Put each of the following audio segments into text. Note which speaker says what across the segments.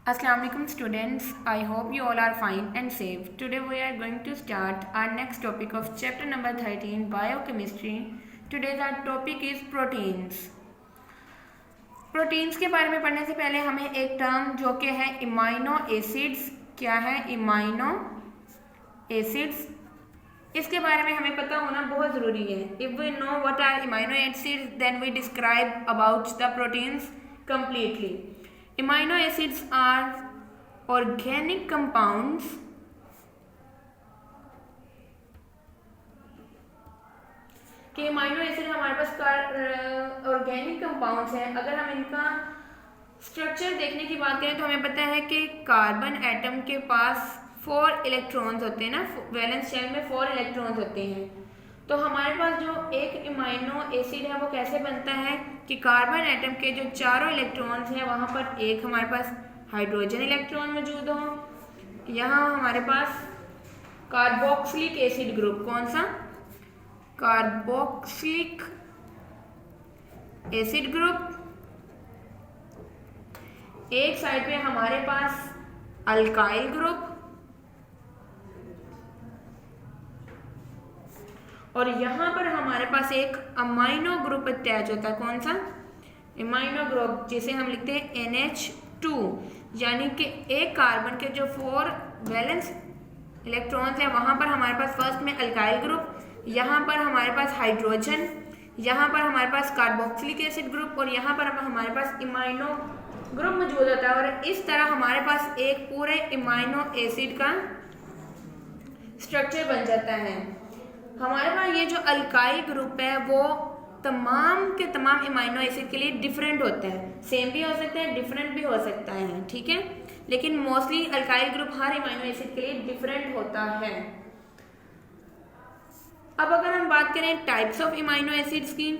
Speaker 1: Assalamualaikum students, I hope you all are fine and safe. Today we are going to start our next topic of chapter number 13 biochemistry. Today's our topic is proteins. Proteins के बारे में पढ़ने से पहले हमें एक term जो कि है इमाइनो एसिड्स, क्या है इमाइनो एसिड्स, इसके बारे में हमें पता होना बहुत ज़रूरी है. If we know what are amino acids then we describe about the proteins completely. Amino acids are organic compounds कि अमाइनो एसिड हमारे पास ऑर्गेनिक कंपाउंड्स हैं. अगर हम इनका स्ट्रक्चर देखने की बात करें तो हमें पता है कि कार्बन एटम के पास 4 इलेक्ट्रॉन्स होते हैं ना, वैलेंस शेल में 4 इलेक्ट्रॉन्स होते हैं. तो हमारे पास जो एक इमाइनो एसिड है वो कैसे बनता है कि कार्बन एटम के जो चारों इलेक्ट्रॉन्स हैं वहाँ पर एक हमारे पास हाइड्रोजन इलेक्ट्रॉन मौजूद हो. यहाँ हमारे पास कार्बोक्सिलिक एसिड ग्रुप, कौन सा कार्बोक्सिलिक एसिड ग्रुप, एक साइड पे हमारे पास अल्काइल ग्रुप और यहाँ पर हमारे पास एक अमाइनो ग्रुप अटैच होता है. कौन सा अमाइनो ग्रुप, जिसे हम लिखते हैं NH2, यानी कि एक कार्बन के जो 4 वैलेंस इलेक्ट्रॉन्स हैं वहाँ पर हमारे पास फर्स्ट में अल्काइल ग्रुप, यहाँ पर हमारे पास हाइड्रोजन, यहाँ पर हमारे पास कार्बोक्सिलिक एसिड ग्रुप और यहाँ पर हमारे पास इमाइनो ग्रुप मौजूद होता है. और इस तरह हमारे पास एक पूरे इमाइनो एसिड का स्ट्रक्चर बन जाता है. हमारे पास ये जो अल्काइल ग्रुप है वो तमाम के तमाम इमाइनो एसिड के लिए डिफरेंट होता है. सेम भी हो सकता है, डिफरेंट भी हो सकता है, ठीक है, लेकिन मोस्टली अल्काइल ग्रुप हर इमाइनो एसिड के लिए डिफरेंट होता है. अब अगर हम बात करें टाइप्स ऑफ इमाइनो एसिड्स की,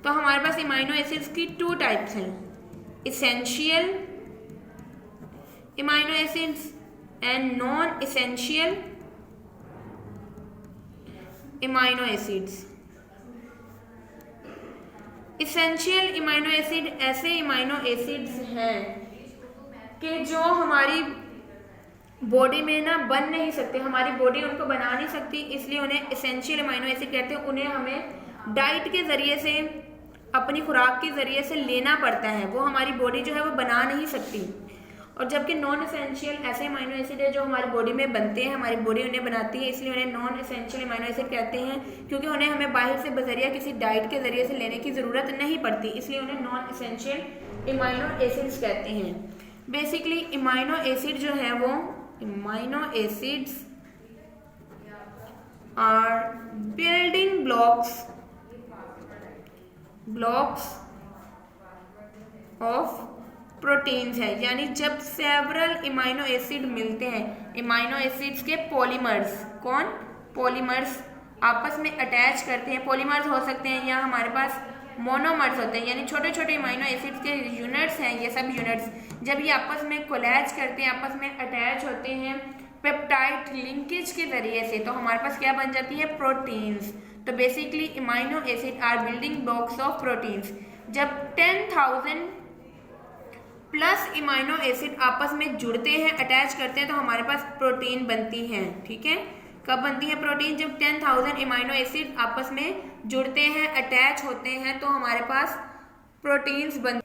Speaker 1: तो हमारे पास इमाइनो एसिड्स की 2 टाइप्स हैं, essential amino acids and non essential amino acids. Essential amino acid ऐसे इमाइनो एसिड्स हैं कि जो हमारी बॉडी में ना बन नहीं सकते, हमारी बॉडी उनको बना नहीं सकती, इसलिए उन्हें इसेंशियल इमाइनो एसिड कहते हैं. उन्हें हमें डाइट के ज़रिए से, अपनी खुराक के ज़रिए से लेना पड़ता है, वो हमारी बॉडी जो है वो बना नहीं सकती. और जबकि नॉन एसेंशियल ऐसे अमाइनो एसिड है जो हमारी बॉडी में बनते हैं, हमारी बॉडी उन्हें बनाती है, इसलिए उन्हें नॉन एसेंशियल अमाइनो एसिड कहते हैं, क्योंकि उन्हें हमें बाहर से बजरिया किसी डाइट के ज़रिए से लेने की ज़रूरत नहीं पड़ती, इसलिए उन्हें नॉन एसेंशियल इमाइनो एसिड्स कहते हैं. बेसिकली इमाइनो एसिड जो है वो amino acids are building blocks of proteins है. यानी जब सेवरल इमाइनो एसिड मिलते हैं, इमाइनो एसिड्स के पॉलीमर्स, कौन पॉलीमर्स आपस में अटैच करते हैं, पॉलीमर्स हो सकते हैं या हमारे पास मोनोमर्स होते हैं, यानी छोटे छोटे इमाइनो एसिड्स के यूनिट्स हैं. ये सब यूनिट्स जब ये आपस में कोलैज करते हैं, आपस में अटैच होते हैं पेप्टाइड लिंकेज के जरिए से, तो हमारे पास क्या बन जाती है, प्रोटीन्स. तो basically amino acid are building blocks of proteins. जब 10,000 प्लस इमाइनो एसिड आपस में जुड़ते हैं, अटैच करते हैं, तो हमारे पास प्रोटीन बनती हैं. ठीक है, कब बनती है प्रोटीन, जब 10,000 इमाइनो एसिड आपस में जुड़ते हैं, अटैच होते हैं, तो हमारे पास प्रोटीन्स बनती.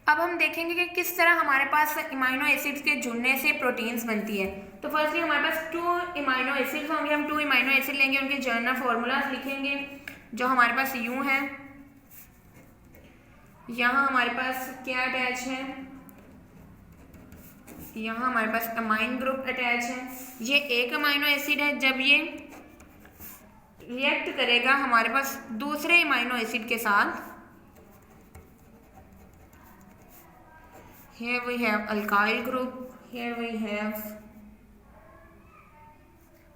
Speaker 1: अब हम देखेंगे कि किस तरह हमारे पास इमाइनो एसिड्स के जुड़ने से प्रोटीन्स बनती है. तो फर्स्टली हमारे पास 2 इमाइनो एसिड्स होंगे, हम 2 इमाइनो एसिड लेंगे, उनके जर्नल फार्मूलाज लिखेंगे जो हमारे पास यूं है. यहाँ हमारे पास क्या अटैच है, यहाँ हमारे पास अमाइन ग्रुप अटैच है. ये एक अमाइनो एसिड है, जब ये रिएक्ट करेगा हमारे पास दूसरे इमाइनो एसिड के साथ, here we have alkyl group, here we have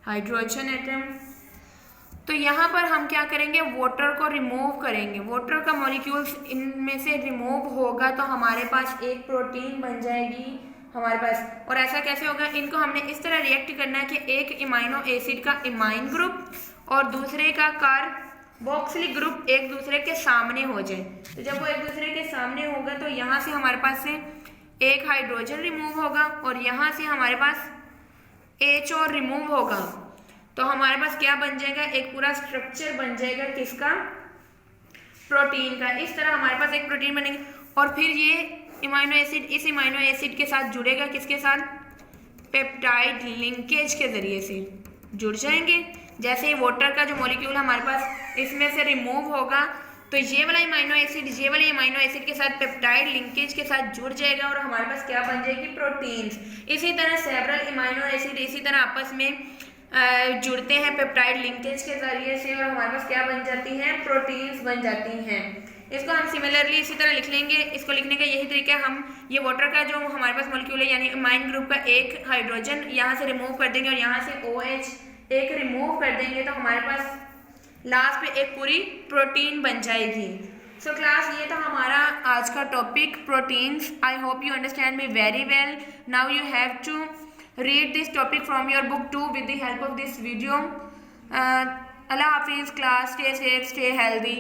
Speaker 1: hydrogen atom. तो यहाँ पर हम क्या करेंगे, वाटर को रिमूव करेंगे, वाटर का मॉलिक्यूल्स इनमें से रिमूव होगा तो हमारे पास एक प्रोटीन बन जाएगी हमारे पास. और ऐसा कैसे होगा, इनको हमने इस तरह रिएक्ट करना है कि एक इमाइनो एसिड का इमाइन ग्रुप और दूसरे का कार्बोक्सिलिक ग्रुप एक दूसरे के सामने हो जाए। तो जब वो एक दूसरे के सामने होगा तो यहाँ से हमारे पास से एक हाइड्रोजन रिमूव होगा और यहाँ से हमारे पास H और रिमूव होगा। तो हमारे पास क्या बन जाएगा, एक पूरा स्ट्रक्चर बन जाएगा किसका, प्रोटीन का। इस तरह हमारे पास एक प्रोटीन बनेगी और फिर ये इमाइनो एसिड इस इमाइनो एसिड के साथ जुड़ेगा, किसके साथ, पेप्टाइड लिंकेज के जरिए से जुड़ जाएंगे। जैसे ही वाटर का जो मॉलिक्यूल हमारे पास इसमें से रिमूव होगा तो ये वाला इमाइनो एसिड के साथ पेप्टाइड लिंकेज के साथ जुड़ जाएगा और हमारे पास क्या बन जाएगी, प्रोटीन्स। इसी तरह सेवरल इमाइनो एसिड इसी तरह आपस में जुड़ते हैं पेप्टाइड लिंकेज के जरिए से और हमारे पास क्या बन जाती हैं, प्रोटीन्स बन जाती हैं। इसको हम सिमिलरली इसी तरह लिख लेंगे। इसको लिखने का यही तरीका है, हम ये वाटर का जो हमारे पास मॉलिक्यूल है यानी इमाइन ग्रुप का एक हाइड्रोजन यहाँ से रिमूव कर देंगे और यहाँ से OH एक रिमूव कर देंगे तो हमारे पास लास्ट पे एक पूरी प्रोटीन बन जाएगी। सो क्लास, ये था हमारा आज का topic proteins. I hope you understand me very well. Now you have to read this topic from your book too with the help of this video. Allah Hafiz class, stay safe, stay healthy.